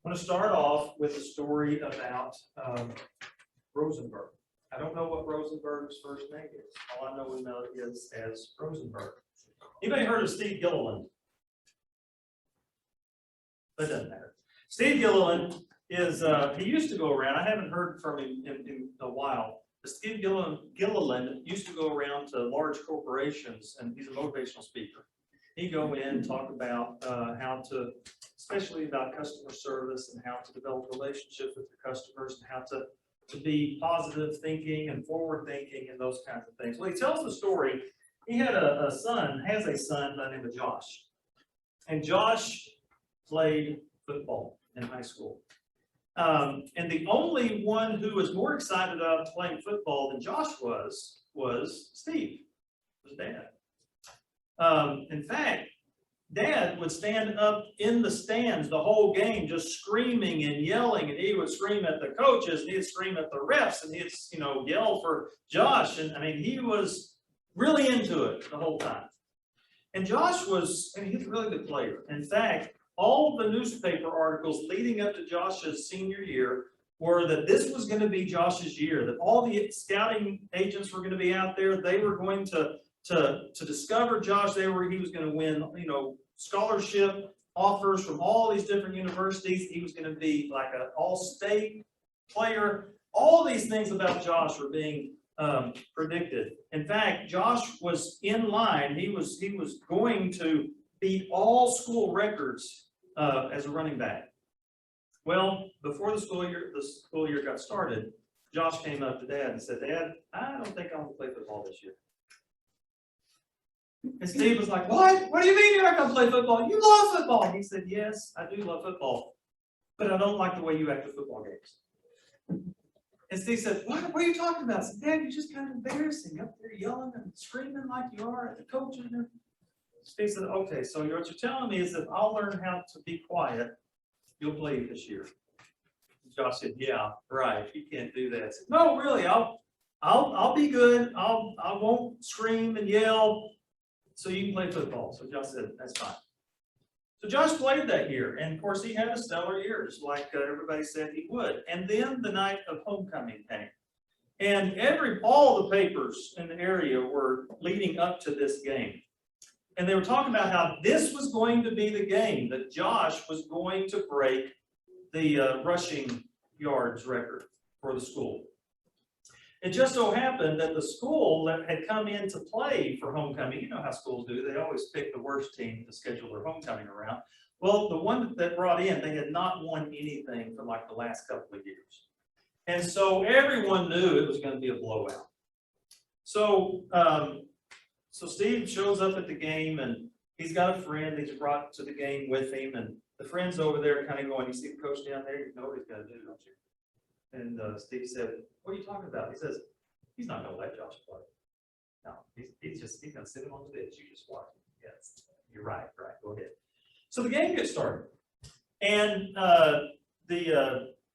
I'm going to start off with a story about Rosenberg. I don't know what Rosenberg's first name is. All I know is as Rosenberg. Anybody heard of Steve Gilliland? That doesn't matter. Steve Gilliland is, he used to go around, I haven't heard from him in a while. But Steve Gilliland used to go around to large corporations, and he's a motivational speaker. He'd go in and talk about how to, especially about customer service and how to develop relationships with your customers and how to be positive thinking and forward thinking and those kinds of things. Well, he tells the story. He had a son, has a son by the name of Josh. And Josh played football in high school. And the only one who was more excited about playing football than Josh was Steve, his dad. In fact, Dad would stand up in the stands the whole game just screaming and yelling, and he would scream at the coaches, and he'd scream at the refs, and he'd yell for Josh. And I mean, he was really into it the whole time. And Josh he's a really good player. In fact, all the newspaper articles leading up to Josh's senior year were that this was going to be Josh's year, that all the scouting agents were going to be out there. They were going to discover Josh. He was going to win, scholarship offers from all these different universities. He was going to be like an all-state player. All these things about Josh were being predicted. In fact, Josh was in line. He was going to beat all school records as a running back. Well, before the school year got started, Josh came up to Dad and said, "Dad, I don't think I want to play football this year." And Steve was like, "What? What do you mean you're not going to play football? You love football." He said, "Yes, I do love football, but I don't like the way you act at football games." And Steve said, "What are you talking about?" I said, "Dad, you're just kind of embarrassing up there yelling and screaming like you are at the coaches." Steve said, "Okay, so what you're telling me is if I'll learn how to be quiet, you'll play this year." Josh said, "Yeah, right. You can't do that." I said, "No, really, I'll be good. I won't scream and yell, so you can play football." So Josh said, "That's fine." So Josh played that year, and of course he had a stellar year, just like everybody said he would. And then the night of homecoming came, and all the papers in the area were leading up to this game, and they were talking about how this was going to be the game that Josh was going to break the rushing yards record for the school. It just so happened that the school that had come in to play for homecoming, you know how schools do, they always pick the worst team to schedule their homecoming around. Well, the one that brought in, they had not won anything for like the last couple of years. And so everyone knew it was going to be a blowout. So, so Steve shows up at the game, and he's got a friend he's brought to the game with him, and the friend's over there kind of going, "You see the coach down there? You know what he's going to do, don't you?" And Steve said, "What are you talking about?" He says, "He's not going to let Josh play. No, he's going to sit him on the bench. You just watch him." Yes, you're right. Go ahead. So the game gets started, and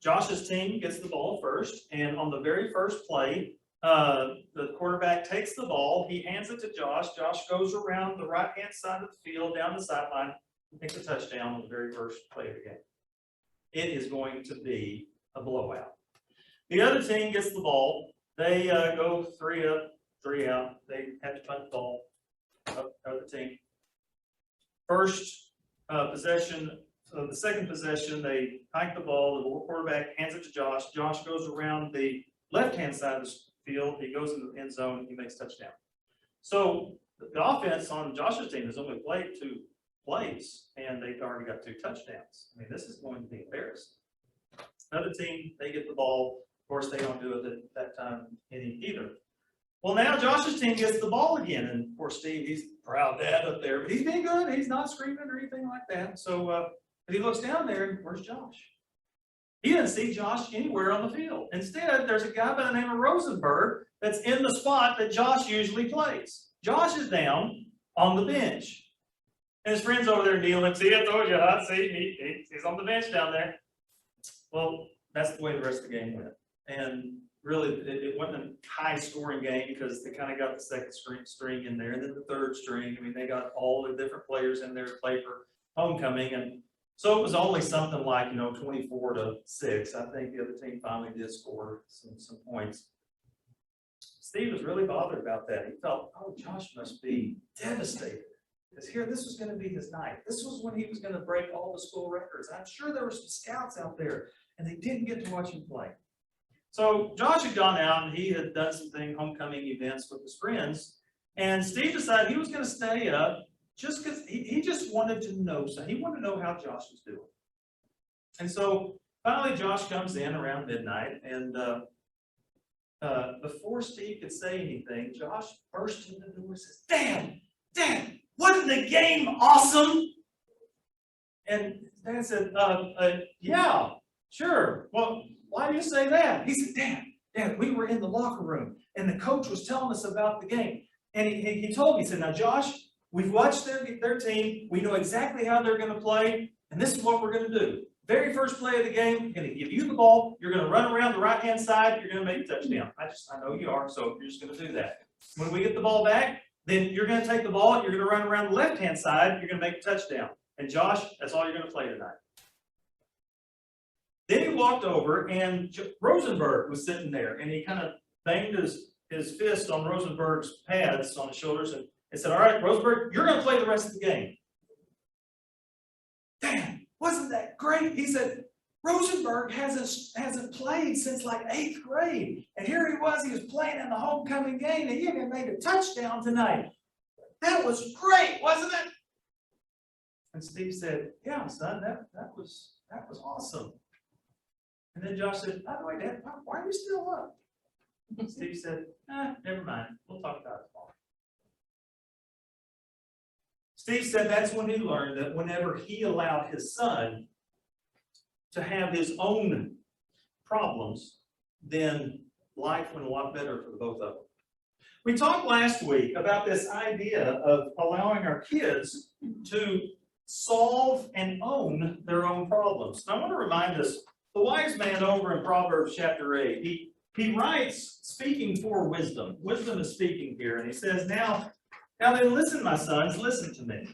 Josh's team gets the ball first, and on the very first play, the quarterback takes the ball. He hands it to Josh. Josh goes around the right-hand side of the field, down the sideline, and makes a touchdown on the very first play of the game. It is going to be a blowout. The other team gets the ball. They go 3 up, 3 out. They have to punt the ball. Other team. First possession, the second possession, they hike the ball. The quarterback hands it to Josh. Josh goes around the left-hand side of the field. He goes into the end zone. He makes a touchdown. So the offense on Josh's team has only played 2 plays, and they've already got 2 touchdowns. I mean, this is going to be embarrassing. Another team, they get the ball. Of course, they don't do it at that time either. Well, now Josh's team gets the ball again, and of course, Steve, he's proud dad up there, but he's being good. He's not screaming or anything like that. So, but he looks down there, and where's Josh? He didn't see Josh anywhere on the field. Instead, there's a guy by the name of Rosenberg that's in the spot that Josh usually plays. Josh is down on the bench, and his friend's over there kneeling. "See, I told you, hot seat. He's on the bench down there." Well, that's the way the rest of the game went. And really, it wasn't a high-scoring game because they kind of got the second string in there, and then the third string. I mean, they got all the different players in there to play for homecoming, and So it was only something like, 24-6. I think the other team finally did score some points. Steve was really bothered about that. He felt, oh, Josh must be devastated. Because this was going to be his night. This was when he was going to break all the school records. I'm sure there were some scouts out there, and they didn't get to watch him play. So Josh had gone out, and he had done some homecoming events with his friends. And Steve decided he was going to stay up just because he just wanted to know. So he wanted to know how Josh was doing. And so finally, Josh comes in around midnight, and before Steve could say anything, Josh burst in the door and says, Dad, wasn't the game awesome? And Dad said, yeah, sure. Well, why do you say that? He said, Dad, we were in the locker room, and the coach was telling us about the game. And he told me, he said, now, Josh, we've watched their team. We know exactly how they're going to play, and this is what we're going to do. Very first play of the game, I'm going to give you the ball. You're going to run around the right-hand side. You're going to make a touchdown. I know you are, so you're just going to do that. When we get the ball back, then you're going to take the ball. You're going to run around the left-hand side. You're going to make a touchdown. And Josh, that's all you're going to play tonight. Then he walked over, and Rosenberg was sitting there, and he kind of banged his fist on Rosenberg's pads on his shoulders and said, all right, Rosenberg, you're going to play the rest of the game. Dad, wasn't that great? He said, Rosenberg hasn't played since like 8th grade. And here he was playing in the homecoming game, and he even made a touchdown tonight. That was great, wasn't it? And Steve said, yeah, son, that was awesome. And then Josh said, by the way, Dad, why are you still up? Steve said, never mind. We'll talk about it tomorrow. Steve said that's when he learned that whenever he allowed his son to have his own problems, then life went a lot better for the both of them. We talked last week about this idea of allowing our kids to solve and own their own problems. And I want to remind us, the wise man over in Proverbs chapter 8, he writes, speaking for wisdom. Wisdom is speaking here, and he says, Now then listen, my sons, listen to me.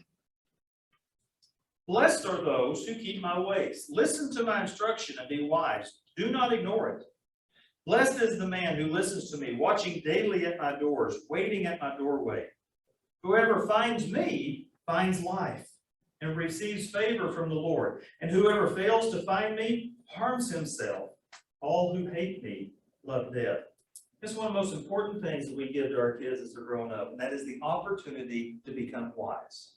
Blessed are those who keep my ways. Listen to my instruction and be wise. Do not ignore it. Blessed is the man who listens to me, watching daily at my doors, waiting at my doorway. Whoever finds me finds life and receives favor from the Lord. And whoever fails to find me harms himself. All who hate me love death. It's one of the most important things that we give to our kids as they're growing up, and that is the opportunity to become wise.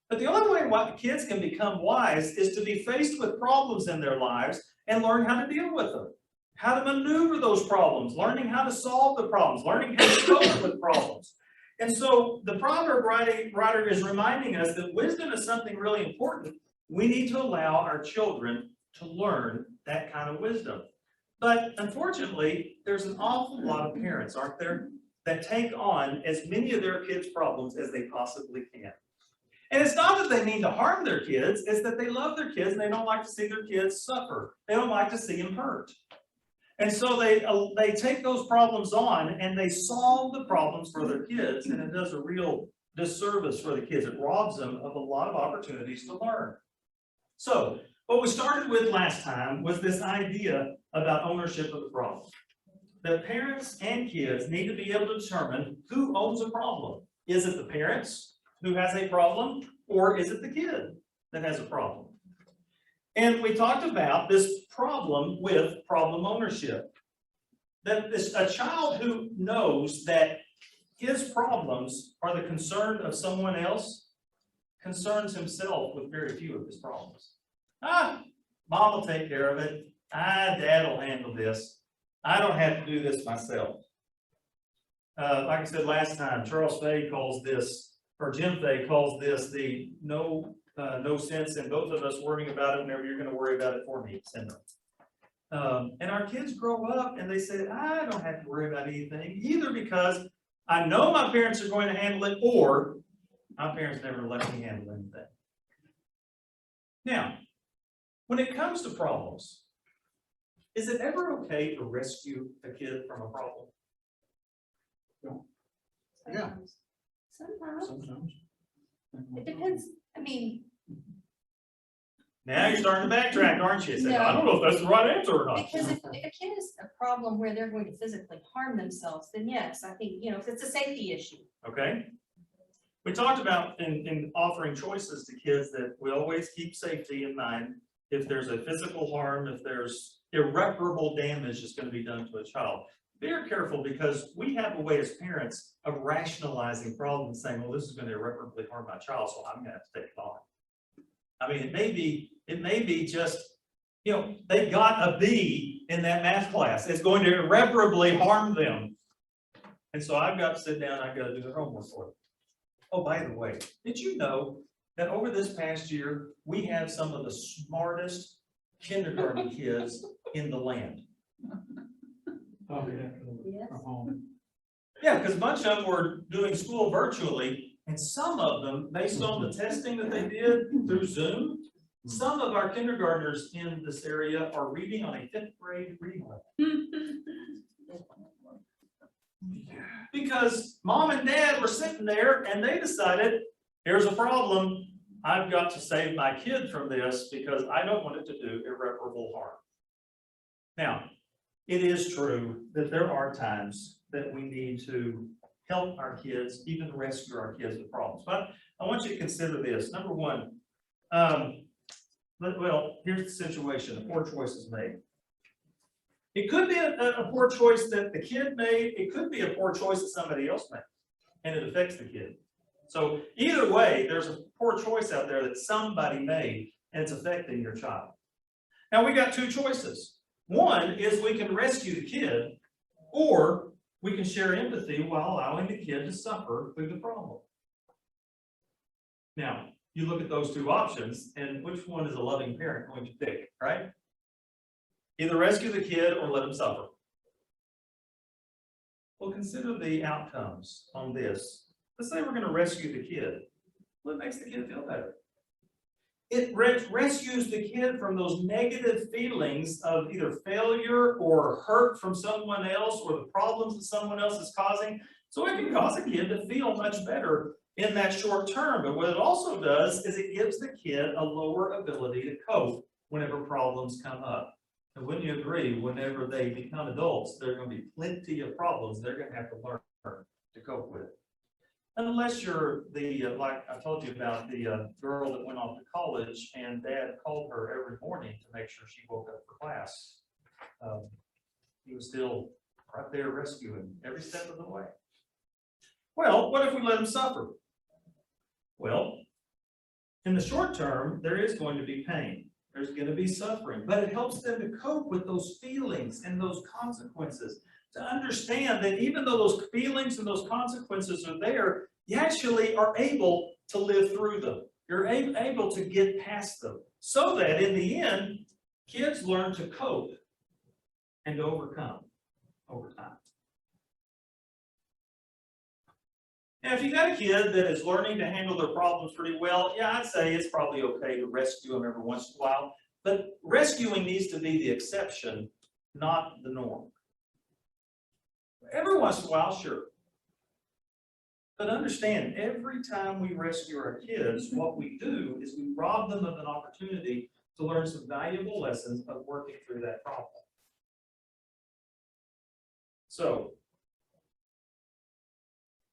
But the only way kids can become wise is to be faced with problems in their lives and learn how to deal with them, how to maneuver those problems, learning how to solve the problems, learning how to cope with problems. And so the proverb writer is reminding us that wisdom is something really important. We need to allow our children to learn that kind of wisdom. But unfortunately, there's an awful lot of parents, aren't there, that take on as many of their kids' problems as they possibly can. And it's not that they mean to harm their kids, it's that they love their kids and they don't like to see their kids suffer. They don't like to see them hurt. And so they take those problems on and they solve the problems for their kids, and it does a real disservice for the kids. It robs them of a lot of opportunities to learn. So what we started with last time was this idea about ownership of the problem. That parents and kids need to be able to determine who owns a problem. Is it the parents who has a problem, or is it the kid that has a problem? And we talked about this problem with problem ownership. That a child who knows that his problems are the concern of someone else concerns himself with very few of his problems. Mom will take care of it. Dad will handle this. I don't have to do this myself. Like I said last time, Charles Fay calls this, or Jim Fay calls this the no sense in both of us worrying about it whenever you're going to worry about it for me syndrome. And our kids grow up and they say, I don't have to worry about anything, either because I know my parents are going to handle it, or my parents never let me handle anything. Now, when it comes to problems, is it ever okay to rescue a kid from a problem? Yeah. Sometimes. Sometimes. It depends. I mean, Now you're starting to backtrack, aren't you? Saying, No. I don't know if that's the right answer or not. Because if a kid has a problem where they're going to physically harm themselves, then yes, I think, if it's a safety issue. Okay. We talked about in offering choices to kids that we always keep safety in mind. If there's a physical harm, if there's irreparable damage that's going to be done to a child. Be very careful, because we have a way as parents of rationalizing problems, saying, well, this is going to irreparably harm my child, so I'm going to have to take it on. I mean, it may be just, they got a B in that math class. It's going to irreparably harm them. And so I've got to sit down, I've got to do their homework for them. Oh, by the way, did you know that over this past year, we have some of the smartest kindergarten kids in the land? Oh, yeah. Yes. Yeah, because a bunch of them were doing school virtually, and some of them, based on the testing that they did through Zoom, some of our kindergartners in this area are reading on a 5th grade reading level. Because mom and dad were sitting there and they decided, here's a problem. I've got to save my kid from this because I don't want it to do irreparable harm. Now, it is true that there are times that we need to help our kids, even rescue our kids with problems. But I want you to consider this. Number one, well, here's the situation. A poor choice is made. It could be a poor choice that the kid made. It could be a poor choice that somebody else made, and it affects the kid. So either way, there's a poor choice out there that somebody made, and it's affecting your child. Now, we got two choices. One is we can rescue the kid, or we can share empathy while allowing the kid to suffer through the problem. Now, you look at those two options, and which one is a loving parent going to pick, right? Either rescue the kid or let him suffer. Well, consider the outcomes on this. Let's say we're going to rescue the kid. What makes the kid feel better? It rescues the kid from those negative feelings of either failure or hurt from someone else, or the problems that someone else is causing. So it can cause a kid to feel much better in that short term. But what it also does is it gives the kid a lower ability to cope whenever problems come up. And wouldn't you agree, whenever they become adults, there are going to be plenty of problems they're going to have to learn to cope with. Unless you're the, like I told you about the girl that went off to college and dad called her every morning to make sure she woke up for class. He was still right there rescuing every step of the way. Well, what if we let him suffer? Well, in the short term, there is going to be pain. There's going to be suffering, but it helps them to cope with those feelings and those consequences. To understand that even though those feelings and those consequences are there, you actually are able to live through them. You're able to get past them, so that in the end, kids learn to cope and to overcome over time. Now, if you got a kid that is learning to handle their problems pretty well, yeah, I'd say it's probably okay to rescue them every once in a while. But rescuing needs to be the exception, not the norm. Every once in a while, sure. But understand, every time we rescue our kids, what we do is we rob them of an opportunity to learn some valuable lessons of working through that problem. So,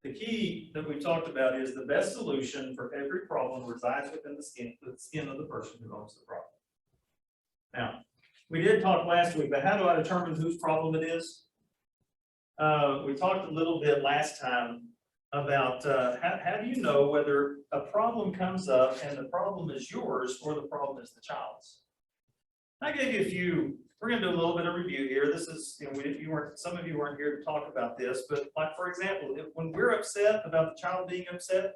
the key that we talked about is the best solution for every problem resides within the skin of the person who owns the problem. Now, we did talk last week about how do I determine whose problem it is? We talked a little bit last time about how do you know whether a problem comes up and the problem is yours or the problem is the child's. I gave you a few. We're going to do a little bit of review here. This is, some of you weren't here to talk about this, but like, for example, when we're upset about the child being upset,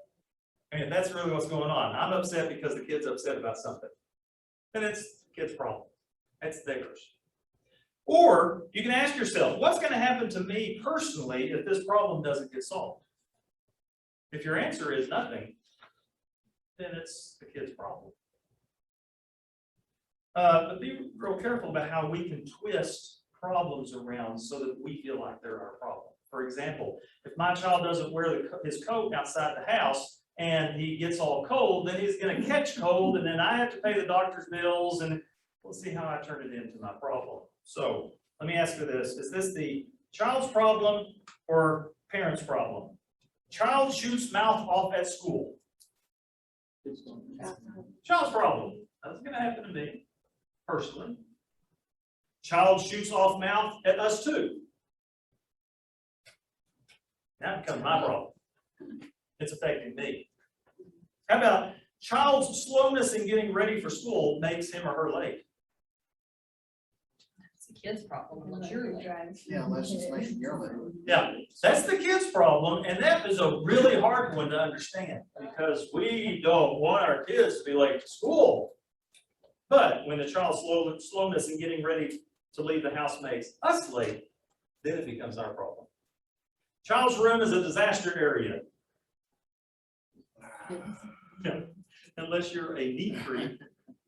and that's really what's going on. I'm upset because the kid's upset about something. And it's the kid's problem. It's theirs. Or you can ask yourself, what's going to happen to me personally if this problem doesn't get solved? If your answer is nothing, then it's the kid's problem. But be real careful about how we can twist problems around so that we feel like they're our problem. For example, if my child doesn't wear his coat outside the house, and he gets all cold, then he's gonna catch cold, and then I have to pay the doctor's bills, and we'll see how I turn it into my problem. So let me ask you this, is this the child's problem or parent's problem? Child shoots mouth off at school. Child's problem. That's gonna happen to me, personally. Child shoots off mouth at us too. That becomes my problem. It's affecting me. How about child's slowness in getting ready for school makes him or her late? It's a kid's problem unless you're late. Yeah, unless it's making your living. Yeah, that's the kid's problem, and that is a really hard one to understand because we don't want our kids to be late to school. But when the child's slowness in getting ready to leave the house makes us late, then it becomes our problem. Child's room is a disaster area. Unless you're a neat freak,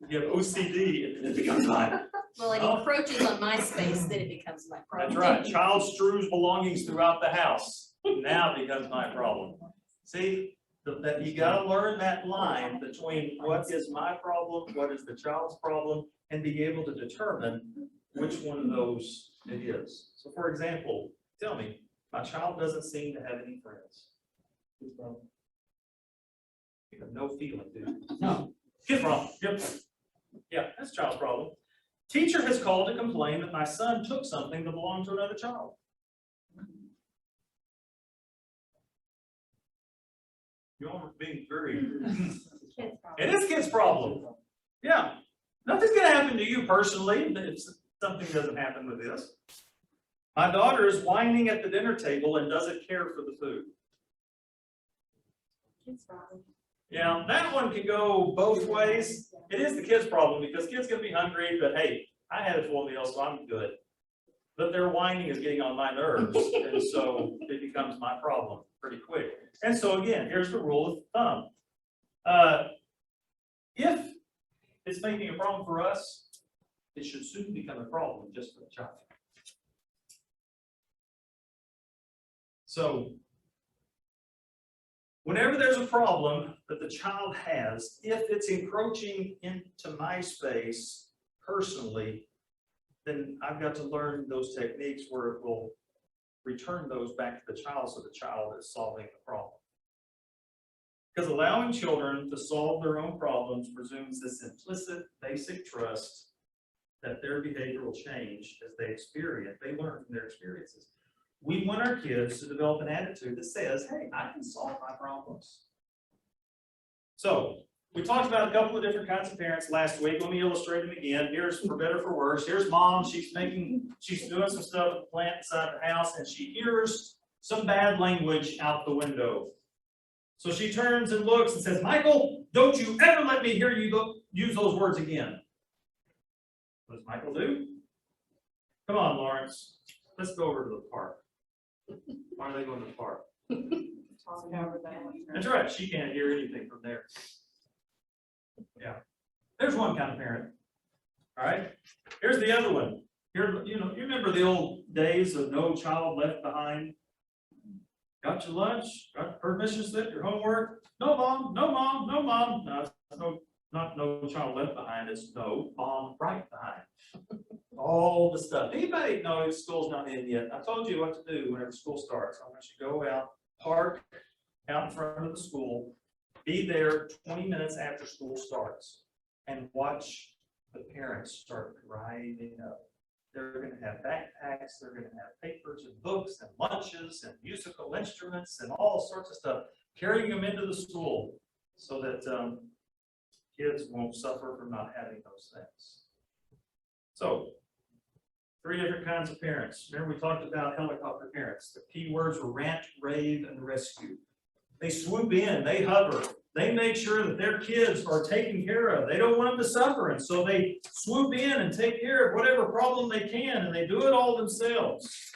you have OCD, and it becomes mine. Well, it encroaches on my space, then it becomes my problem. That's right. Child strews belongings throughout the house. Now it becomes my problem. See, that you gotta learn that line between what is my problem, what is the child's problem, and be able to determine which one of those it is. So for example, tell me, my child doesn't seem to have any friends. Whose problem? You have no feeling, do you? No. Kid's problem. Yep. Yeah, that's a child's problem. Teacher has called to complain that my son took something that belonged to another child. You're being very. It is kid's problem. Yeah. Nothing's gonna happen to you personally if something doesn't happen with this. My daughter is whining at the dinner table and doesn't care for the food. Yeah, that one can go both ways. It is the kid's problem because kids gonna be hungry, but hey, I had a full meal, so I'm good. But their whining is getting on my nerves, and so it becomes my problem pretty quick. And so again, here's the rule of thumb. If it's making a problem for us, it should soon become a problem just for the child. So whenever there's a problem that the child has, if it's encroaching into my space personally, then I've got to learn those techniques where it will return those back to the child so the child is solving the problem. Because allowing children to solve their own problems presumes this implicit basic trust that their behavior will change as they learn from their experiences. We want our kids to develop an attitude that says, hey, I can solve my problems. So we talked about a couple of different kinds of parents last week. Let me illustrate them again. Here's for better, for worse. Here's mom. She's doing some stuff with the plant inside the house, and she hears some bad language out the window. So she turns and looks and says, Michael, don't you ever let me hear you use those words again. What does Michael do? Come on, Lawrence. Let's go over to the park. Why are they going to the park? That's right. She can't hear anything from there. Yeah. There's one kind of parent. All right. Here's the other one. Here, you remember the old days of no child left behind? Got your lunch? Got permission slip? Your homework? No, mom. No, mom. No, mom. No, not no child left behind. It's no mom right behind. All the stuff. Anybody know school's not in yet? I told you what to do whenever school starts. I want you to go out, park out in front of the school, be there 20 minutes after school starts, and watch the parents start driving up. They're going to have backpacks, they're going to have papers and books and lunches and musical instruments and all sorts of stuff, carrying them into the school so that kids won't suffer from not having those things. So, 3 different kinds of parents. Remember we talked about helicopter parents. The key words were rant, rave, and rescue. They swoop in, they hover, they make sure that their kids are taken care of. They don't want them to suffer, and so they swoop in and take care of whatever problem they can, and they do it all themselves.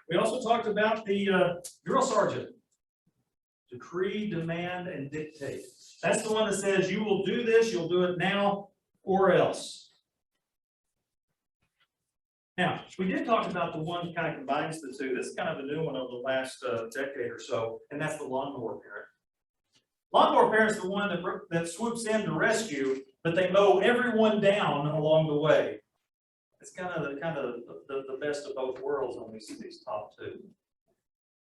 We also talked about the drill sergeant. Decree, demand, and dictate. That's the one that says you will do this, you'll do it now, or else. Now, we did talk about the one that kind of combines the two. This is kind of a new one over the last decade or so, and that's the lawnmower parent. Lawnmower Parent's the one that swoops in to rescue, but they mow everyone down along the way. It's kind of the best of both worlds on these top two.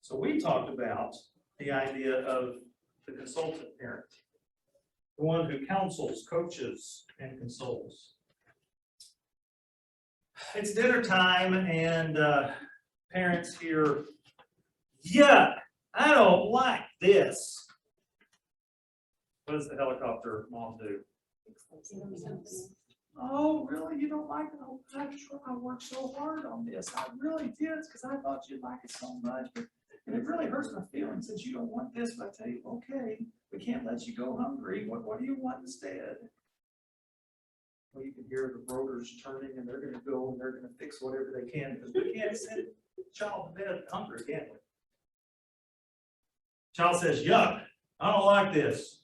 So we talked about the idea of the consultant parent, the one who counsels, coaches, and consoles. It's dinner time, and parents hear, "Yuck, I don't like this." What does the helicopter mom do? "Oh, really? You don't like it? Oh, I'm sure I worked so hard on this. I really did, because I thought you'd like it so much. And it really hurts my feelings that you don't want this, but I tell you, okay, we can't let you go hungry. What do you want instead?" Well, you can hear the rotors turning, and they're gonna go and they're gonna fix whatever they can, because we can't send the child to bed hungry, can we? Child says, "Yuck, I don't like this."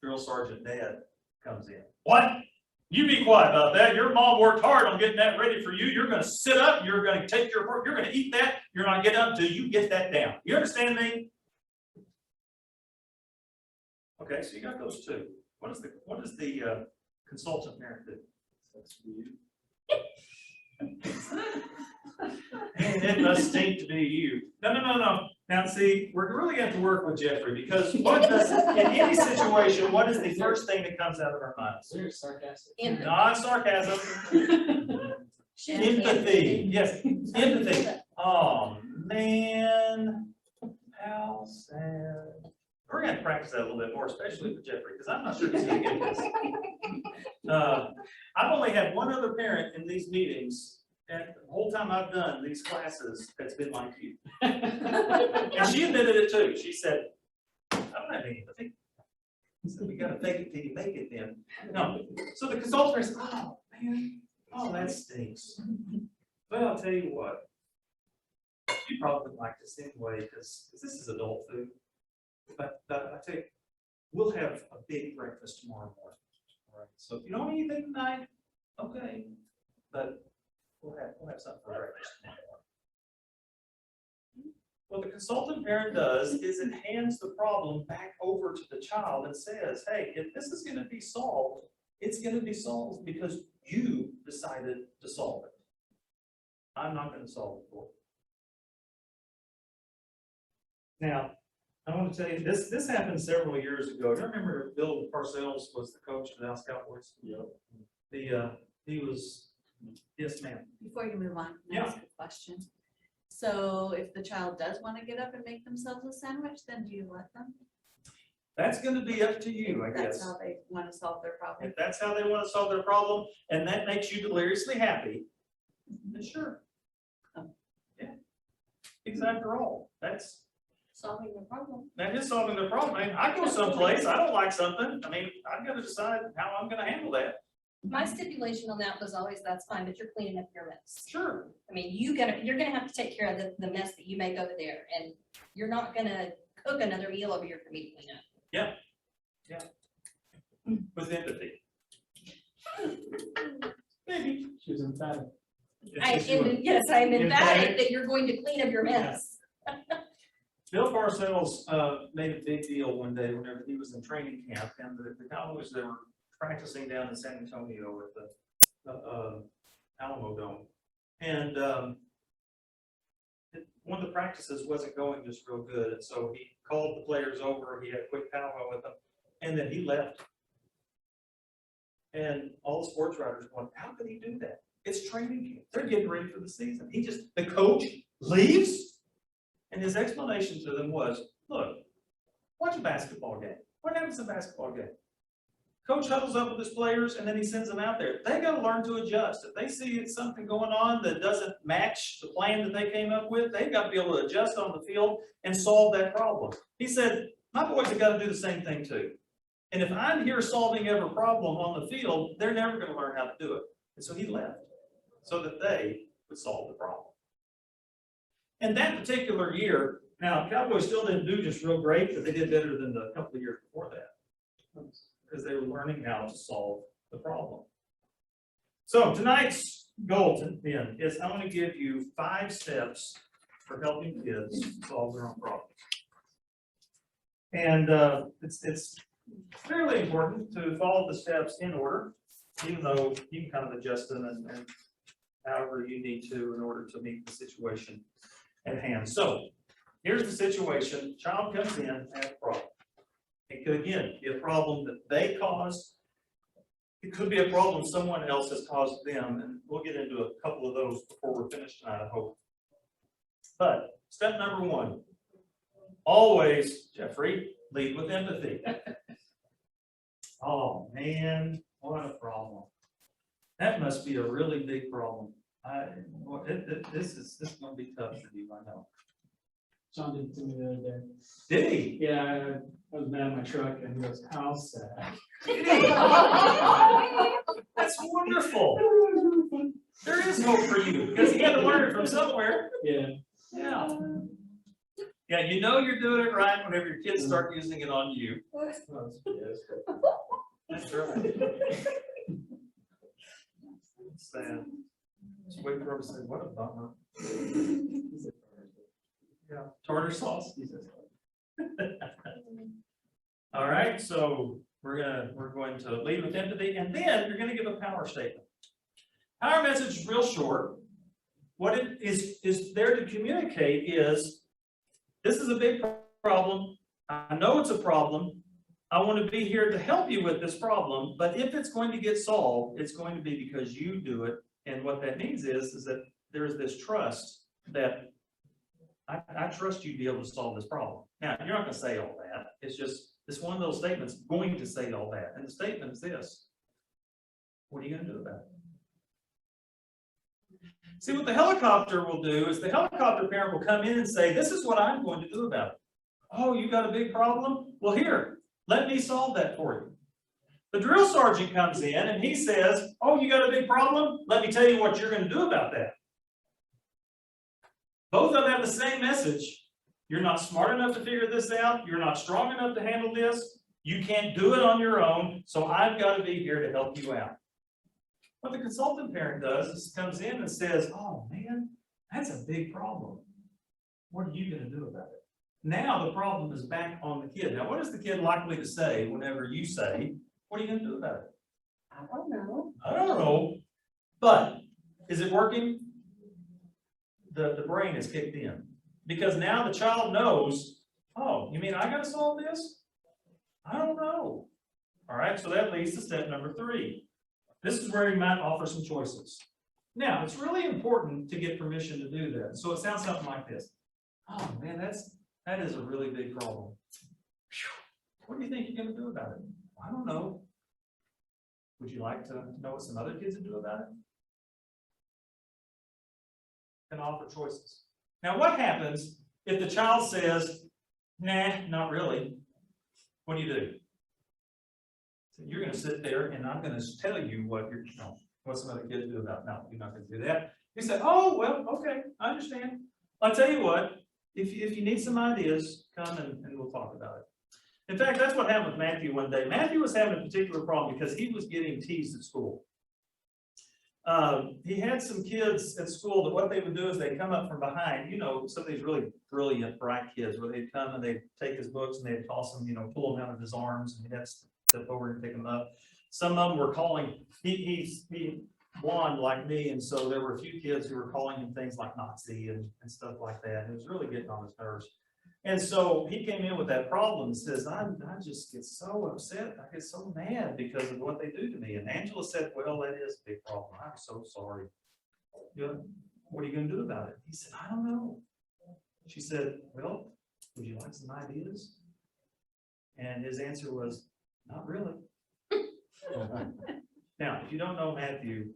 Drill Sergeant Dad comes in. "What? You be quiet about that. Your mom worked hard on getting that ready for you. You're gonna sit up, you're gonna take your work, you're gonna eat that, you're not getting up until you get that down. You understand me?" Okay, so you got those two. What does the consultant parent do? That's for you. And it must stink to be you. No. Now, see, we're really going to have to work with Jeffrey, because in any situation, what is the first thing that comes out of our minds? Very sarcastic. Not sarcasm. Empathy. Yes, empathy. "Oh, man, how sad." We're going to have to practice that a little bit more, especially for Jeffrey, because I'm not sure he's going to get this. I've only had one other parent in these meetings, and the whole time I've done these classes, that's been like you. And she admitted it too. She said, "I don't have any empathy." I said, "We got to fake it till you make it then." No. So the consultant says, "Oh, man, oh, that stinks. Well, I'll tell you what, you probably wouldn't like this anyway, because this is adult food. But I tell you, we'll have a big breakfast tomorrow morning. All right. So if you don't eat anything tonight, okay, but we'll have something for breakfast tomorrow morning." What the consultant parent does is it hands the problem back over to the child and says, "Hey, if this is going to be solved, it's going to be solved because you decided to solve it. I'm not going to solve it for you." Now, I want to tell you, this happened several years ago. Do you remember Bill Parcells was the coach of the Dallas Cowboys? Yep. He was, yes, ma'am. Before you move on, can I Yeah. ask a question? So if the child does want to get up and make themselves a sandwich, then do you let them? That's going to be up to you, I That's guess. how they want to solve their problem. If that's how they want to solve their problem, and that makes you deliriously happy, then sure. Yeah. Because after all, that's Solving the problem. that is solving their problem. I mean, I go someplace, I don't like something. I mean, I've got to decide how I'm going to handle that. My stipulation on that was always, that's fine, but you're cleaning up your mess. Sure. I mean, you're gonna have to take care of the mess that you make over there, and you're not gonna cook another meal over here for me to clean up. With empathy. Maybe. She was emphatic. Yes, I'm emphatic that you're going to clean up your mess. Bill Parcells made a big deal one day whenever he was in training camp, and the Cowboys, they were practicing down in San Antonio at the Alamo Dome. And one of the practices wasn't going just real good, and so he called the players over, he had a quick powwow with them, and then he left. And all the sports writers going, "How could he do that? It's training camp. They're getting ready for the season. The coach leaves?" And his explanation to them was, "Look, watch a basketball game. What happens in a basketball game? Coach huddles up with his players, and then he sends them out there. They got to learn to adjust. If they see something going on that doesn't match the plan that they came up with, they've got to be able to adjust on the field and solve that problem." He said, "My boys have got to do the same thing too. And if I'm here solving every problem on the field, they're never going to learn how to do it." And so he left so that they would solve the problem. And that particular year, now Cowboys still didn't do just real great, but they did better than the couple of years before that, because they were learning how to solve the problem. So tonight's goal then is I'm going to give you 5 steps for helping kids solve their own problems. And it's fairly important to follow the steps in order, even though you can kind of adjust them and however you need to in order to meet the situation at hand. So here's the situation. Child comes in and has a problem. It could, again, be a problem that they caused. It could be a problem someone else has caused them, and we'll get into a couple of those before we're finished tonight, I hope. But step number one, always, Jeffrey, lead with empathy. Oh, man, what a problem. That must be a really big problem. This is going to be tough for you, I know. John did it to me the other day. Did he? Yeah, I was mad at my truck and he goes, how sad. That's wonderful. There is hope for you because he had to learn it from somewhere. Yeah. Yeah. Yeah, you know you're doing it right whenever your kids start using it on you. That's right. Sad. Just wait for him to say, what a bummer. Yeah, tartar sauce. All right, so we're going to lead with empathy, and then you're going to give a power statement. Our message is real short. What it is there to communicate is, this is a big problem. I know it's a problem. I want to be here to help you with this problem, but if it's going to get solved, it's going to be because you do it. And what that means is that there's this trust that I trust you to be able to solve this problem. Now, you're not going to say all that. It's one of those statements going to say all that. And the statement is this: what are you going to do about it? See, what the helicopter will do is the helicopter parent will come in and say, this is what I'm going to do about it. Oh, you got a big problem? Well, here, let me solve that for you. The drill sergeant comes in and he says, oh, you got a big problem? Let me tell you what you're going to do about that. Both of them have the same message. You're not smart enough to figure this out. You're not strong enough to handle this. You can't do it on your own. So I've got to be here to help you out. What the consultant parent does is comes in and says, oh man, that's a big problem. What are you going to do about it? Now the problem is back on the kid. Now, what is the kid likely to say whenever you say, what are you going to do about it? I don't know. I don't know. But is it working? The brain is kicked in. Because now the child knows, oh, you mean I got to solve this? I don't know. All right, so that leads to step number 3. This is where you might offer some choices. Now, it's really important to get permission to do that. So it sounds something like this. Oh man, that is a really big problem. What do you think you're going to do about it? I don't know. Would you like to know what some other kids would do about it? Can offer choices. Now, what happens if the child says, nah, not really? What do? So you're going to sit there and I'm going to tell you what what some other kids do about it. No, you're not going to do that. You say, oh, well, okay, I understand. I'll tell you what, if you need some ideas, come and we'll talk about it. In fact, that's what happened with Matthew one day. Matthew was having a particular problem because he was getting teased at school. He had some kids at school that what they would do is they'd come up from behind, some of these really brilliant, bright kids where they'd come and they'd take his books and they'd toss them, pull them out of his arms and he'd have to step over and pick them up. Some of them were calling, he's blonde like me, and so there were a few kids who were calling him things like Nazi and stuff like that. It was really getting on his nerves. And so he came in with that problem and says, I just get so upset. I get so mad because of what they do to me. And Angela said, well, that is a big problem. I'm so sorry. What are you going to do about it? He said, I don't know. She said, well, would you like some ideas? And his answer was, not really. Now, if you don't know Matthew,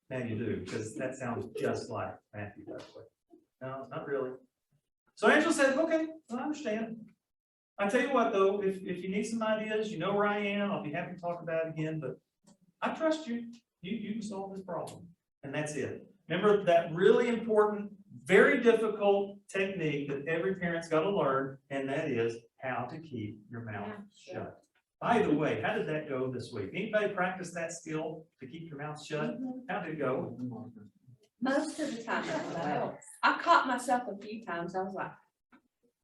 now you do, because that sounds just like Matthew, by the way. No, not really. So Angela said, okay, well, I understand. I tell you what, though, if you need some ideas, you know where I am. I'll be happy to talk about it again, but I trust you. You can solve this problem. And that's it. Remember that really important, very difficult technique that every parent's got to learn, and that is how to keep your mouth shut. By the way, how did that go this week? Anybody practice that skill to keep your mouth shut? How did it go? Most of the time, I caught myself a few times. I was like,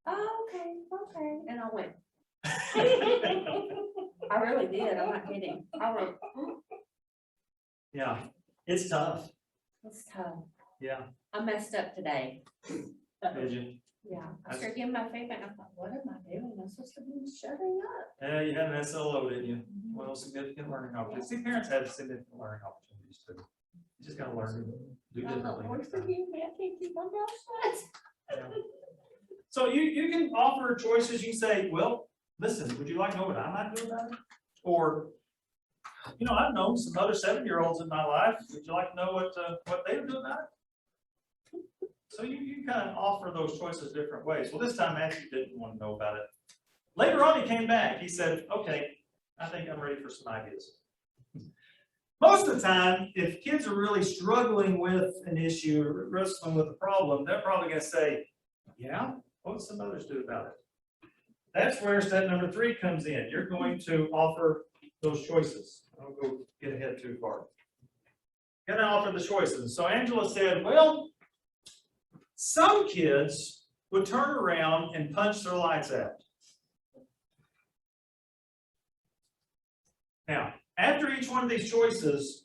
oh, okay, and I went, I really did, I'm not kidding. I wrote, Yeah, it's tough. it's tough. Yeah, I messed up today. did you? Yeah, I started giving my feedback, and I thought, what am I doing? I'm supposed to be shutting up. Yeah, you had an SLO, didn't you? Well, significant learning opportunities. See, parents have significant learning opportunities too. You just gotta learn to do differently. Lord next time. forgive me, I can't keep my mouth shut. Yeah. So you can offer choices. You say, well, listen, would you like to know what I might do about it? Or, you know, I've known some other 7-year-olds in my life. Would you like to know what they would do about it? So you kind of offer those choices different ways. Well, this time Matthew didn't want to know about it. Later on, he came back. He said, okay, I think I'm ready for some ideas. Most of the time, if kids are really struggling with an issue, or wrestling with a problem, they're probably going to say, yeah, what would some others do about it? That's where step number 3 comes in. You're going to offer those choices. I don't go get ahead too far. You're going to offer the choices. So Angela said, well, some kids would turn around and punch their lights out. Now, after each one of these choices,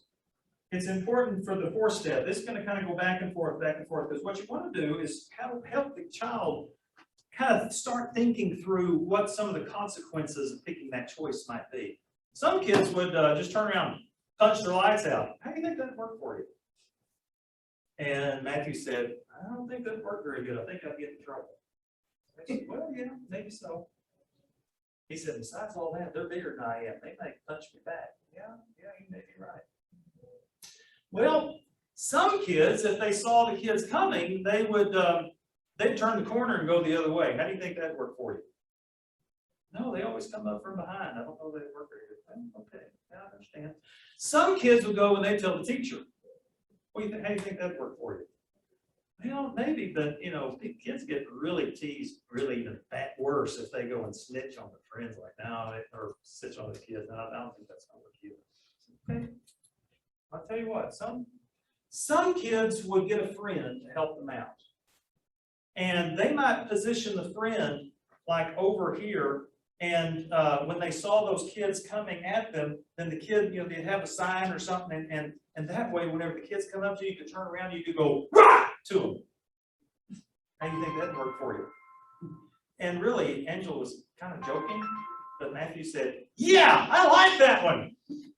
it's important for the 4th step. This is going to kind of go back and forth, because what you want to do is help the child kind of start thinking through what some of the consequences of picking that choice might be. Some kids would just turn around and punch their lights out. How do you think that'd work for you? And Matthew said, I don't think that'd work very good. I think I'd get in trouble. I said, well, yeah, maybe so. He said, besides all that, they're bigger than I am. They may punch me back. Yeah, you may be right. Well, some kids, if they saw the kids coming, they'd turn the corner and go the other way. How do you think that'd work for you? No, they always come up from behind. I don't know if they'd work very good. Well, okay, I understand. Some kids would go and they tell the teacher. What do you think? How do you think that'd work for you? Well, maybe, but you know, kids get really teased, really even worse if they go and snitch on their friends like now, or snitch on the kids. No, I don't think that's gonna work either. Okay, I'll tell you what. Some kids would get a friend to help them out, and they might position the friend like over here. And when they saw those kids coming at them, then the kid, you know, they'd have a sign or something, and that way, whenever the kids come up to you, you could turn around, you could go rah to them. How do you think that'd work for you? And really, Angela was kind of joking, but Matthew said, "Yeah, I like that one."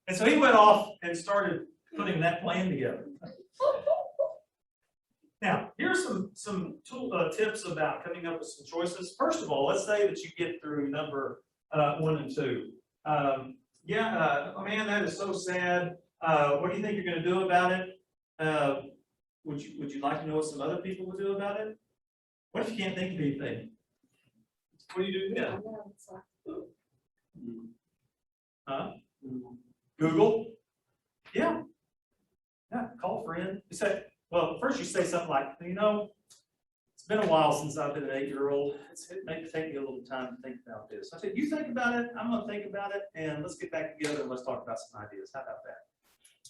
And so he went off and started putting that plan together. Now, here's some tips about coming up with some choices. First of all, let's say that you get through number 1 and 2. Oh man, that is so sad. What do you think you're going to do about it? Would you like to know what some other people would do about it? What if you can't think of anything? What do you do then? Huh? Google? Yeah. Yeah, call a friend. You say, well, first you say something like, you know, it's been a while since I've been an 8-year-old. It may take me a little time to think about this. I said, you think about it, I'm going to think about it, and let's get back together and let's talk about some ideas. How about that?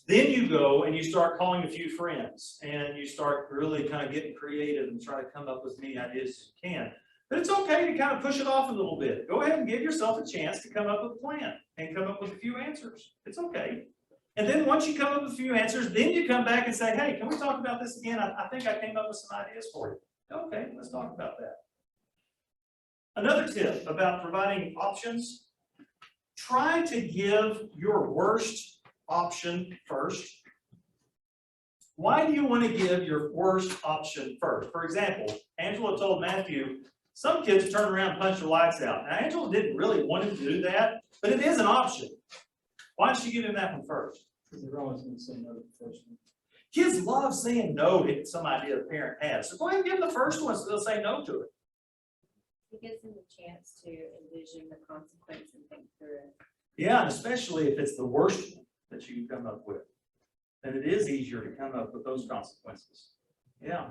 Then you go and you start calling a few friends, and you start really kind of getting creative and try to come up with as many ideas as you can. But it's okay to kind of push it off a little bit. Go ahead and give yourself a chance to come up with a plan and come up with a few answers. It's okay. And then once you come up with a few answers, then you come back and say, hey, can we talk about this again? I think I came up with some ideas for you. Okay, let's talk about that. Another tip about providing options, try to give your worst option first. Why do you want to give your worst option first? For example, Angela told Matthew, some kids turn around and punch their lights out. Now, Angela didn't really want him to do that, but it is an option. Why don't you give him that one first? Because they're always going to say no to the first one. Kids love saying no to some idea the parent has. So go ahead and give them the first one so they'll say no to it. It gives them a chance to envision the consequence and think through it. Yeah, and especially if it's the worst one that you can come up with. Then it is easier to come up with those consequences. Yeah.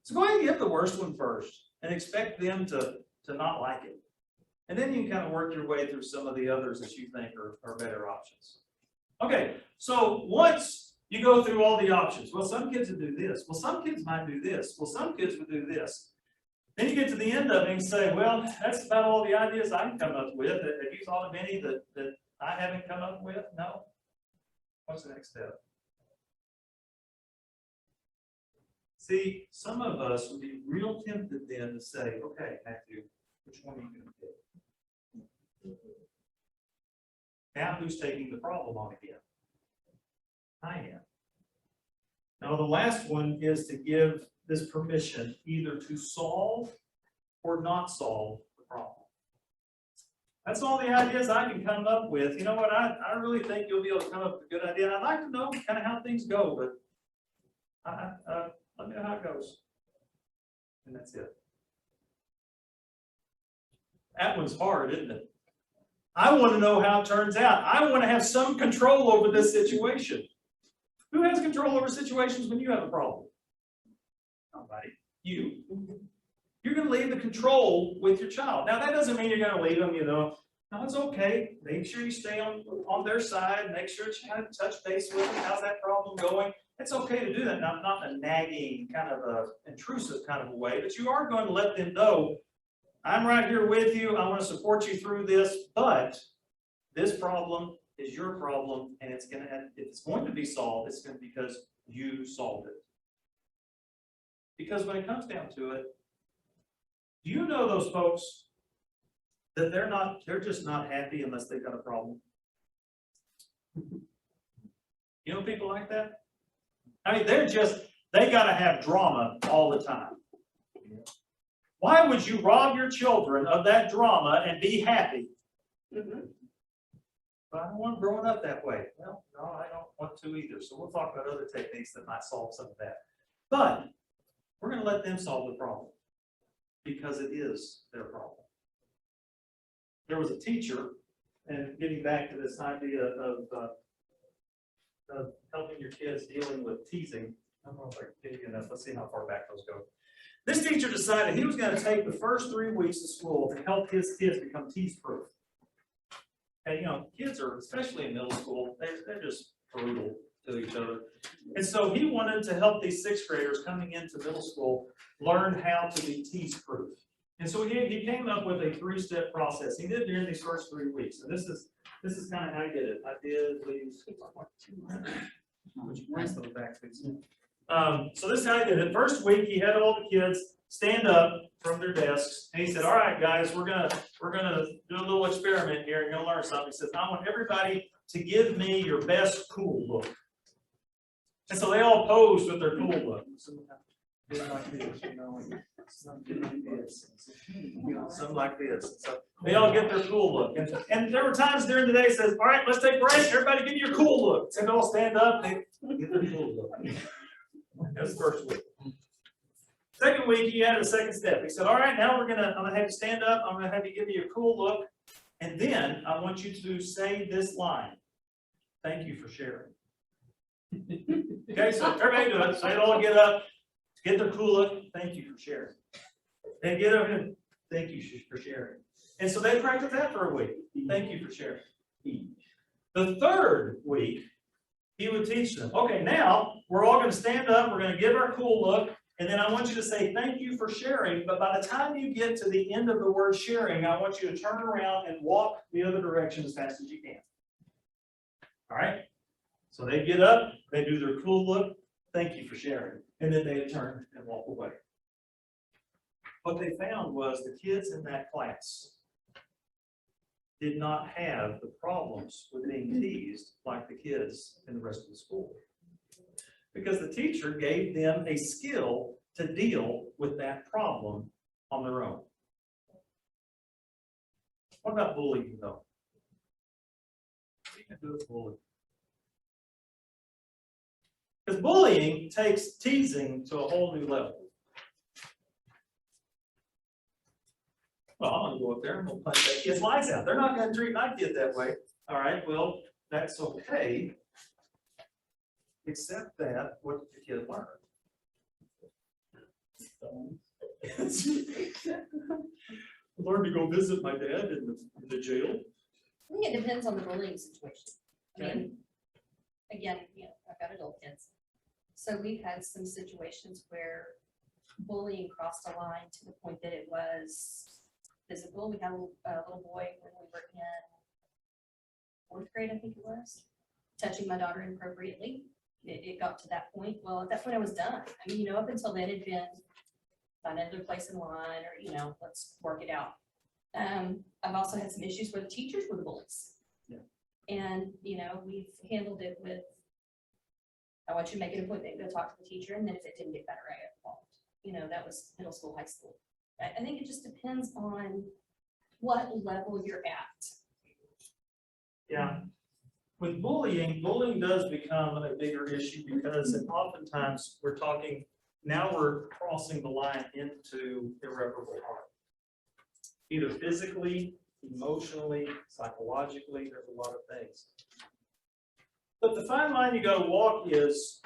So go ahead and give the worst one first and expect them to not like it. And then you can kind of work your way through some of the others that you think are better options. Okay, so once you go through all the options, well, some kids would do this. Well, some kids might do this. Well, some kids would do this. Then you get to the end of it and say, well, that's about all the ideas I can come up with. Have you thought of any that I haven't come up with? No? What's the next step? See, some of us would be real tempted then to say, okay, Matthew, which one are you going to pick? Now who's taking the problem on again? I am. Now the last one is to give this permission either to solve or not solve the problem. That's all the ideas I can come up with. You know what? I really think you'll be able to come up with a good idea. And I'd like to know kind of how things go, but let me know how it goes. And that's it. That one's hard, isn't it? I want to know how it turns out. I want to have some control over this situation. Who has control over situations when you have a problem? Nobody. You. You're going to leave the control with your child. Now, that doesn't mean you're going to leave them, no, it's okay. Make sure you stay on their side. Make sure you kind of touch base with them. How's that problem going? It's okay to do that. Not in a nagging, kind of a intrusive kind of a way, but you are going to let them know, I'm right here with you. I want to support you through this, but this problem is your problem, and if it's going to be solved, it's going to be because you solved it. Because when it comes down to it, do you know those folks that they're just not happy unless they've got a problem? You know people like that? I mean, they got to have drama all the time. Why would you rob your children of that drama and be happy? But I don't want them growing up that way. Well, no, I don't want to either. So we'll talk about other techniques that might solve some of that. But we're going to let them solve the problem because it is their problem. There was a teacher, and getting back to this idea of helping your kids dealing with teasing. I don't know if I can dig enough. Let's see how far back those go. This teacher decided he was going to take the first 3 weeks of school to help his kids become tease-proof. And you know, kids are, especially in middle school, they're just brutal to each other. And so he wanted to help these 6th graders coming into middle school learn how to be tease-proof. And so he came up with a 3-step process. He did during these first 3 weeks. And this is kind of how he did it. I did these. Would you pass those back, please? So this is how he did it. First week, he had all the kids stand up from their desks, and he said, "All right, guys, we're gonna do a little experiment here. You're gonna learn something." He says, "I want everybody to give me your best cool look." And so they all posed with their cool look. Like this, something like this, something like this. So they all get their cool look. And there were times during the day he says, "All right, let's take a break. Everybody give me your cool look." And they all stand up and they get their cool look. That's the first week. Second week, he added a second step. He said, "All right, now I'm gonna have you stand up. I'm gonna have you give me your cool look. And then I want you to say this line. Thank you for sharing." Okay, so everybody do it. So they all get up, get their cool look. Thank you for sharing. And get up and thank you for sharing. And so they practiced that for a week. Thank you for sharing. The third week, he would teach them, okay, now we're all going to stand up. We're going to give our cool look. And then I want you to say, thank you for sharing. But by the time you get to the end of the word sharing, I want you to turn around and walk the other direction as fast as you can. All right? So they get up, they do their cool look. Thank you for sharing. And then they turn and walk away. What they found was the kids in that class did not have the problems with being teased like the kids in the rest of the school. Because the teacher gave them a skill to deal with that problem on their own. What about bullying, though? What you can do with bullying? Because bullying takes teasing to a whole new level. Well, I'm going to go up there and we'll punch that kid's lights out. They're not going to treat my kid that way. All right, well, that's okay. Except that, what did the kid learn? Learn to go visit my dad in the jail. I think it depends on the bullying situation. I Okay. mean, again, I've got adult kids. So we've had some situations where bullying crossed a line to the point that it was physical. We had a little boy when we were in fourth grade, I think it was, touching my daughter inappropriately. It got to that point. Well, at that point I was done. I mean, up until then it'd been find another place in line or, let's work it out. I've also had some issues where the teachers were the bullies. Yeah. And, we've handled it with, I want you to make an appointment, go talk to the teacher, and then if it didn't get better, I got involved. That was middle school, high school. I think it just depends on what level you're at. Yeah. With bullying does become a bigger issue because oftentimes now we're crossing the line into irreparable harm. Either physically, emotionally, psychologically, there's a lot of things. But the fine line you gotta walk is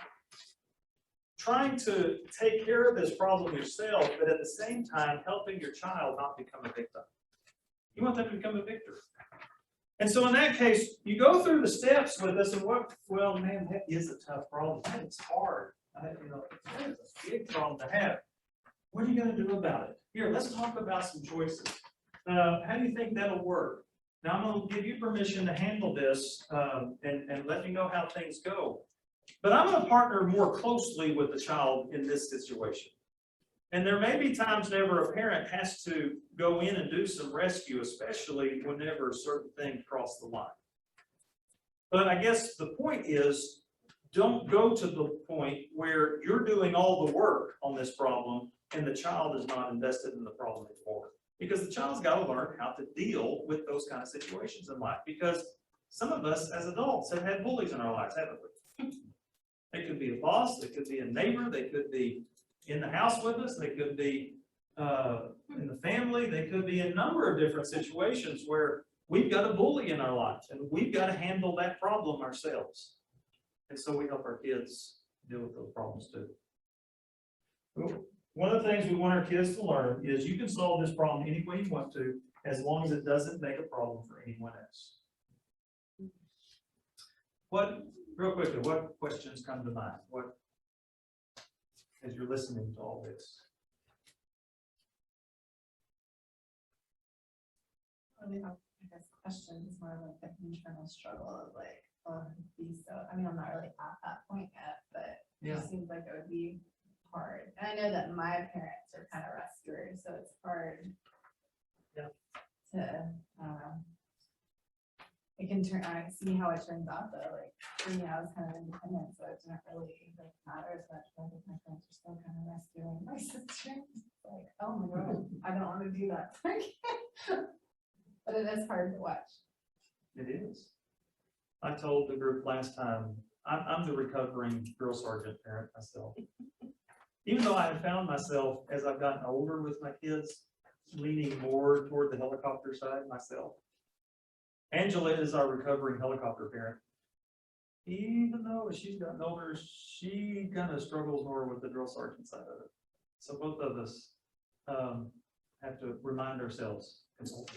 trying to take care of this problem yourself, but at the same time, helping your child not become a victim. You want them to become a victor. And so in that case, you go through the steps with this and well, man, that is a tough problem. That is hard. That is a big problem to have. What are you gonna do about it? Here, let's talk about some choices. How do you think that'll work? Now I'm gonna give you permission to handle this and let me know how things go. But I'm gonna partner more closely with the child in this situation. And there may be times whenever a parent has to go in and do some rescue, especially whenever certain things cross the line. But I guess the point is, don't go to the point where you're doing all the work on this problem and the child is not invested in the problem anymore. Because the child's got to learn how to deal with those kind of situations in life. Because some of us as adults have had bullies in our lives, haven't we? It could be a boss, it could be a neighbor, they could be in the house with us, they could be in the family, they could be a number of different situations where we've got a bully in our lives and we've got to handle that problem ourselves. And so we help our kids deal with those problems too. One of the things we want our kids to learn is you can solve this problem any way you want to, as long as it doesn't make a problem for anyone else. Real quickly, what questions come to mind? As you're listening to all this? I mean, I guess questions more like an internal struggle of like, oh, it'd be so, I mean, I'm not really at that point yet, but Yeah. it seems like it would be hard. And I know that my parents are kind of rescuers, so it's hard. Yeah. To, I don't know. It can I see how it turns out though, like, for me, I was kind of independent, so it didn't really like matter as much, but I think my friends are still kind of rescuing my sister. It's like, oh my God, I don't want to do that. But it is hard to watch. It is. I told the group last time, I'm the recovering drill sergeant parent myself. Even though I have found myself, as I've gotten older with my kids, leaning more toward the helicopter side myself. Angela is our recovering helicopter parent. Even though as she's gotten older, she kind of struggles more with the drill sergeant side of it. So both of us have to remind ourselves, consult.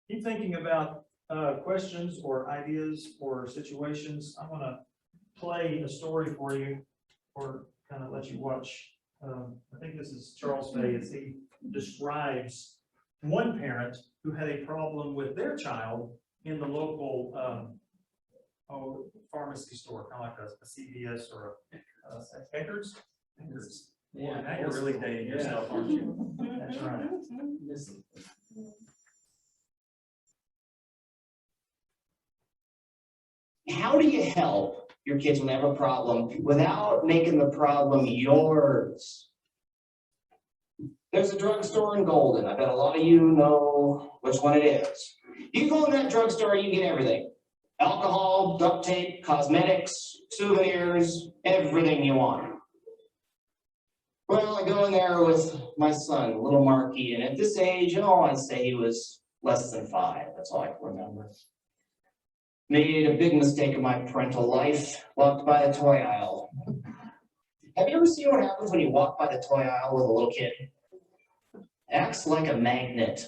Keep thinking about questions or ideas or situations. I'm going to play a story for you, or kind of let you watch. I think this is Charles Fay as he describes one parent who had a problem with their child in the local pharmacy store, kind of like a CVS or a Eckerd's. Yeah, now you're really dating yourself, aren't you? That's right. How do you help your kids when they have a problem without making the problem yours? There's a drugstore in Golden. I bet a lot of you know which one it is. You go in that drugstore, you get everything. Alcohol, duct tape, cosmetics, souvenirs, everything you want. Well, I go in there with my son, little Marky, and at this age, I'd say he was less than 5. That's all I can remember. Made a big mistake in my parental life, walked by the toy aisle. Have you ever seen what happens when you walk by the toy aisle with a little kid? Acts like a magnet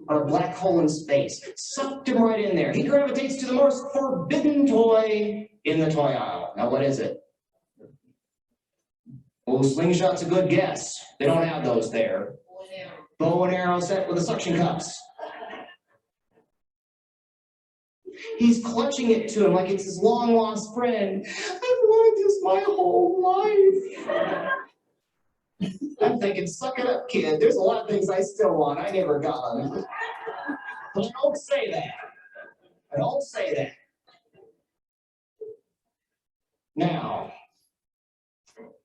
or a black hole in space. Sucked him right in there. He gravitates to the most forbidden toy in the toy aisle. Now, what is it? Oh, slingshot's a good guess. They don't have those there. Bow and arrow set with the suction cups. He's clutching it to him like it's his long lost friend. I've wanted this my whole life. I'm thinking, suck it up, kid. There's a lot of things I still want. I never got them. But I don't say that. I don't say that. Now,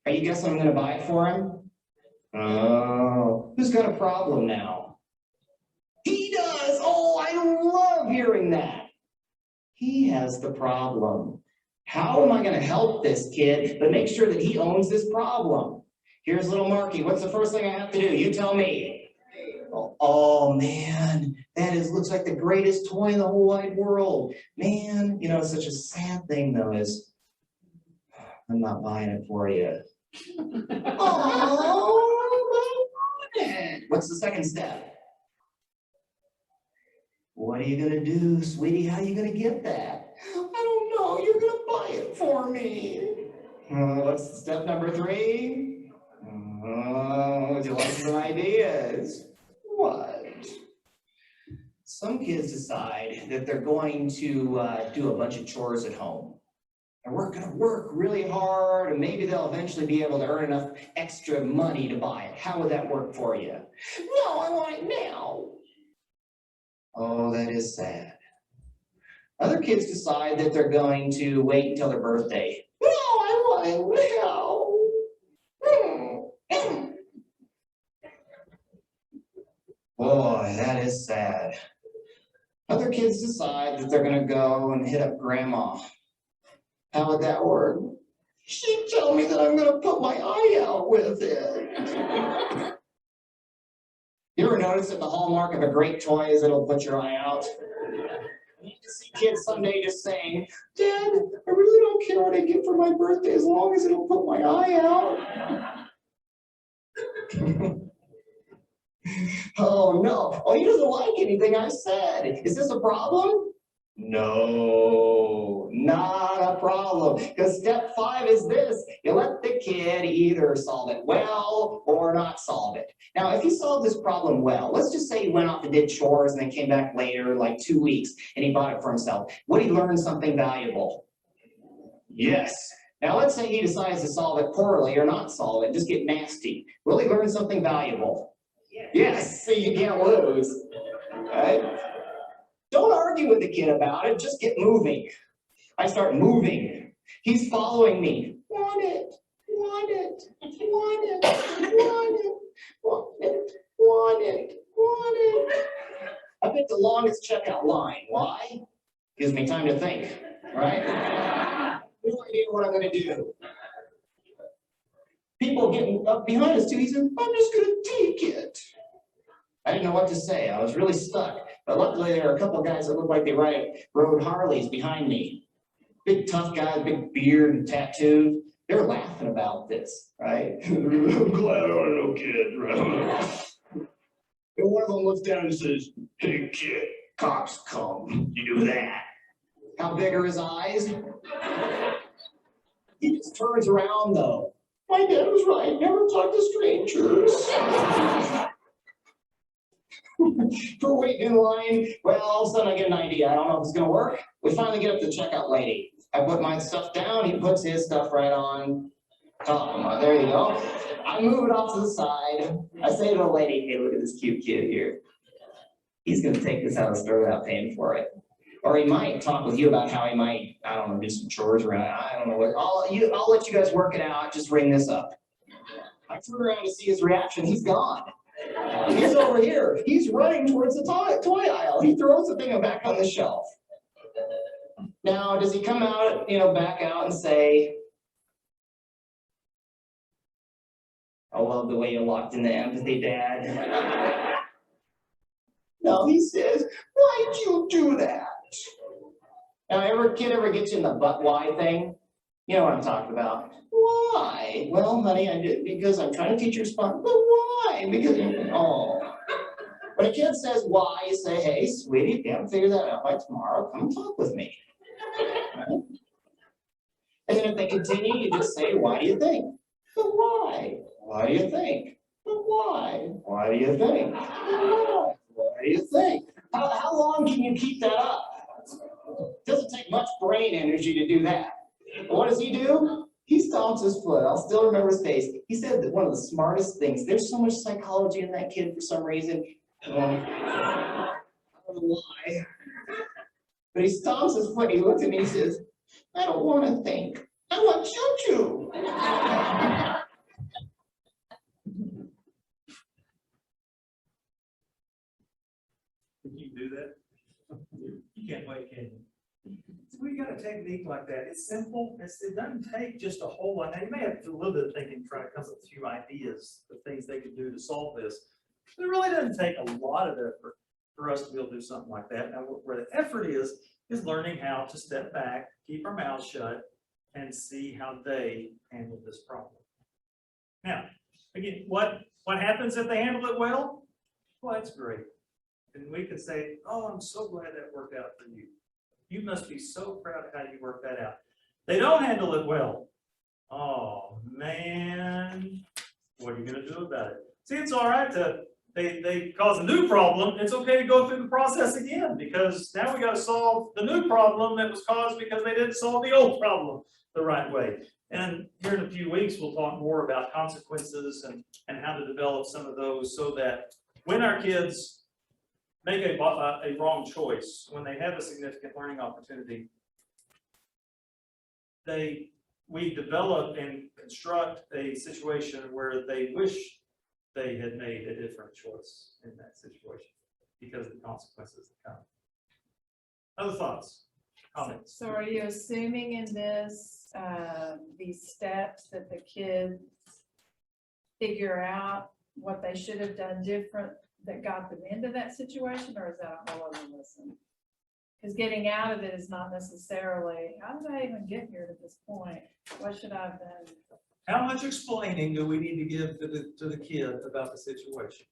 are you guessing I'm going to buy it for him? Oh, who's got a problem now? He does. Oh, I love hearing that. He has the problem. How am I going to help this kid, but make sure that he owns this problem? Here's little Marky. What's the first thing I have to do? You tell me. Oh man, looks like the greatest toy in the whole wide world. Man, you know, it's such a sad thing though is, I'm not buying it for you. Oh, what's the second step? What are you gonna do, sweetie? How are you gonna get that? I don't know. You're gonna buy it for me. What's step number 3? Would you like some ideas? What? Some kids decide that they're going to do a bunch of chores at home. And we're going to work really hard, and maybe they'll eventually be able to earn enough extra money to buy it. How would that work for you? No, I want it now. Oh, that is sad. Other kids decide that they're going to wait until their birthday. No, I want it now. Boy, that is sad. Other kids decide that they're going to go and hit up grandma. How would that work? She'd tell me that I'm going to put my eye out with it. You ever notice that the hallmark of a great toy is it'll put your eye out? You can see kids someday just saying, Dad, I really don't care what I get for my birthday as long as it'll put my eye out. Oh no, oh, he doesn't like anything I said. Is this a problem? No, not a problem. Because step 5 is this. You let the kid either solve it well or not solve it. Now, if he solved this problem well, let's just say he went off and did chores and then came back later, like 2 weeks, and he bought it for himself. Would he learn something valuable? Yes. Now, let's say he decides to solve it poorly or not solve it, just get nasty. Will he learn something valuable? Yes, so you can't lose, right? Don't argue with the kid about it, just get moving. I start moving. He's following me. Want it, want it, want it, want it, want it, want it, want it. I picked the longest checkout line. Why? Gives me time to think, right? No idea what I'm gonna do. People getting up behind us too, he said, I'm just gonna take it. I didn't know what to say. I was really stuck. But luckily, there were a couple of guys that looked like they rode Harleys behind me. Big tough guys, big beard and tattooed. They were laughing about this, right? I'm glad I don't know kids, right? And one of them looks down and says, hey kid, cops come. You do that. How big are his eyes? He just turns around though. My dad was right. Never talk to strangers. We're waiting in line. Well, all of a sudden I get an idea. I don't know if it's going to work. We finally get up to the checkout lady. I put my stuff down. He puts his stuff right on top. There you go. I move it off to the side. I say to the lady, hey, look at this cute kid here. He's going to take this out of the store without paying for it. Or he might talk with you about how he might, I don't know, do some chores around. I don't know what. I'll let you guys work it out. Just ring this up. I turn around to see his reaction. He's gone. He's over here. He's running towards the toy aisle. He throws the thing back on the shelf. Now, does he come out, back out and say, I love the way you locked into empathy, Dad? No, he says, why'd you do that? Now, kid ever gets you in the but why thing? You know what I'm talking about. Why? Well, honey, I did because I'm trying to teach you response. But why? Because, oh. When a kid says why, you say, hey, sweetie, if you haven't figured that out by tomorrow, come talk with me. Right? And then if they continue, you just say, why do you think? But why? Why do you think? But why? Why do you think? Why? Why do you think? How long can you keep that up? Doesn't take much brain energy to do that. What does he do? He stomps his foot. I'll still remember his face. He said that one of the smartest things, there's so much psychology in that kid for some reason. I don't know why. But he stomps his foot. He looks at me and he says, I don't want to think. I want choo-choo. You can do that? You can't wait, can you? So we got a technique like that. It's simple. It doesn't take just a whole lot. Now, you may have to do a little bit of thinking, trying to come up with a few ideas of things they could do to solve this. But it really doesn't take a lot of effort for us to be able to do something like that. Now, where the effort is learning how to step back, keep our mouths shut, and see how they handle this problem. Now, again, what happens if they handle it well? Well, that's great. And we could say, oh, I'm so glad that worked out for you. You must be so proud of how you worked that out. They don't handle it well. Oh, man, what are you going to do about it? See, it's all right to, they cause a new problem. It's okay to go through the process again, because now we got to solve the new problem that was caused because they didn't solve the old problem the right way. And here in a few weeks, we'll talk more about consequences and how to develop some of those so that when our kids make a wrong choice, when they have a significant learning opportunity, we develop and construct a situation where they wish they had made a different choice in that situation because of the consequences that come. Other thoughts, comments? So are you assuming in this, these steps that the kids figure out what they should have done different that got them into that situation, or is that a whole other lesson? Because getting out of it is not necessarily, how did I even get here to this point? What should I have done? How much explaining do we need to give to the kid about the situation?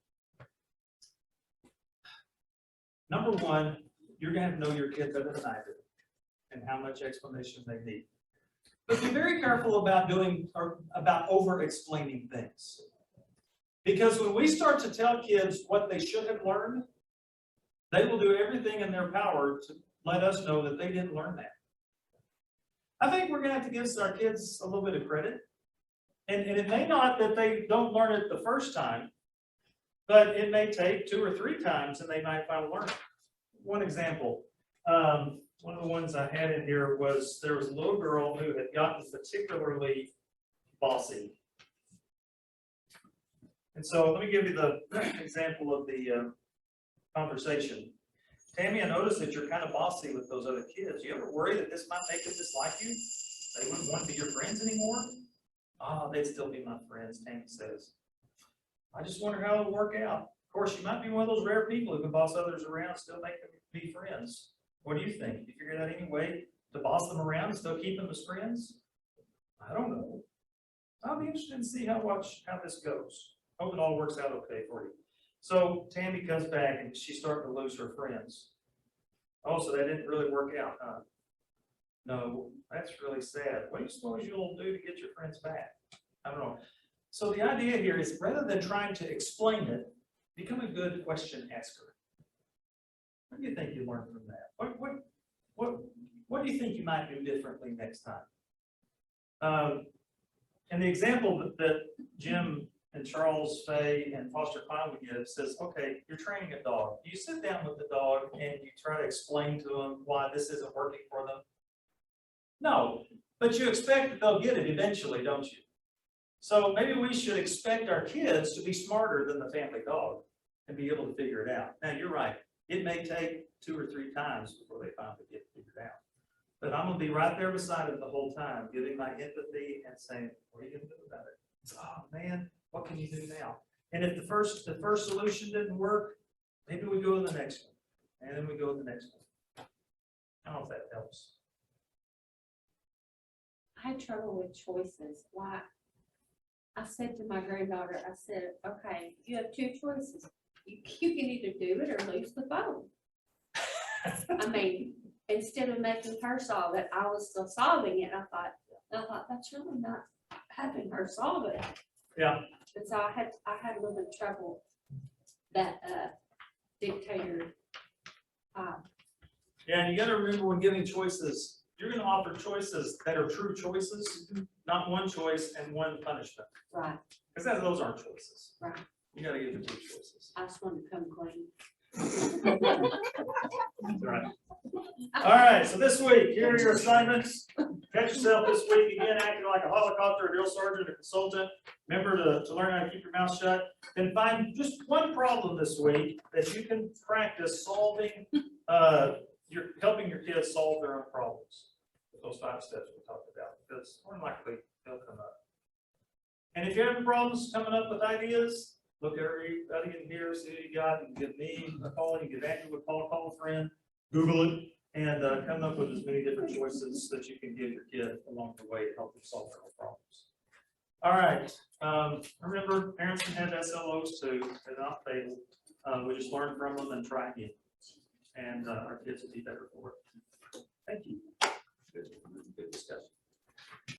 Number one, you're going to have to know your kid better than I do and how much explanation they need. But be very careful about over-explaining things. Because when we start to tell kids what they should have learned, they will do everything in their power to let us know that they didn't learn that. I think we're going to have to give our kids a little bit of credit. And it may not that they don't learn it the first time, but it may take 2 or 3 times and they might finally learn it. One example, one of the ones I had in here was there was a little girl who had gotten particularly bossy. And so let me give you the example of the conversation. Tammy, I noticed that you're kind of bossy with those other kids. You ever worry that this might make them dislike you? They wouldn't want to be your friends anymore? Oh, they'd still be my friends, Tammy says. I just wonder how it'll work out. Of course, you might be one of those rare people who can boss others around, still make them be friends. What do you think? You figured out any way to boss them around and still keep them as friends? I don't know. I'll be interested to see how this goes. Hope it all works out okay for you. So Tammy comes back and she's starting to lose her friends. Oh, so that didn't really work out, huh? No, that's really sad. What do you suppose you'll do to get your friends back? I don't know. So the idea here is rather than trying to explain it, become a good question asker. What do you think you learned from that? What do you think you might do differently next time? And the example that Jim and Charles Fay and Foster Cline would give says, okay, you're training a dog. You sit down with the dog and you try to explain to them why this isn't working for them. No, but you expect that they'll get it eventually, don't you? So maybe we should expect our kids to be smarter than the family dog and be able to figure it out. Now, you're right. It may take 2 or 3 times before they finally get it figured out. But I'm going to be right there beside them the whole time, giving my empathy and saying, what are you going to do about it? Oh, man, what can you do now? And if the first solution didn't work, maybe we go to the next one. And then we go to the next one. I don't know if that helps. I had trouble with choices. Why? I said to my granddaughter, I said, okay, you have 2 choices. You can either do it or lose the phone. I mean, instead of making her solve it, I was still solving it. I thought that's really not having her solve it. Yeah. And so I had a little bit of trouble that, dictator, Yeah, and you gotta remember when giving choices, you're gonna offer choices that are true choices, not one choice and one punishment. right, Because those aren't choices. Right. You gotta give the two choices. I just wanted to come clean. Right. All right, so this week, here are your assignments. Catch yourself this week again, acting like a helicopter, a drill sergeant, a consultant. Remember to learn how to keep your mouth shut. Then find just one problem this week that you can practice solving. You're helping your kids solve their own problems. With those 5 steps we talked about, because more than likely they'll come up. And if you're having problems coming up with ideas, look at everybody in here, see what you got, and give me a call, you give Andrew a call a friend, Google it, and come up with as many different choices that you can give your kid along the way to help them solve their own problems. All right, remember, parents can have SLOs too, they're not fatal. We just learn from them and try again. And our kids will be better for it. Thank you. Good discussion.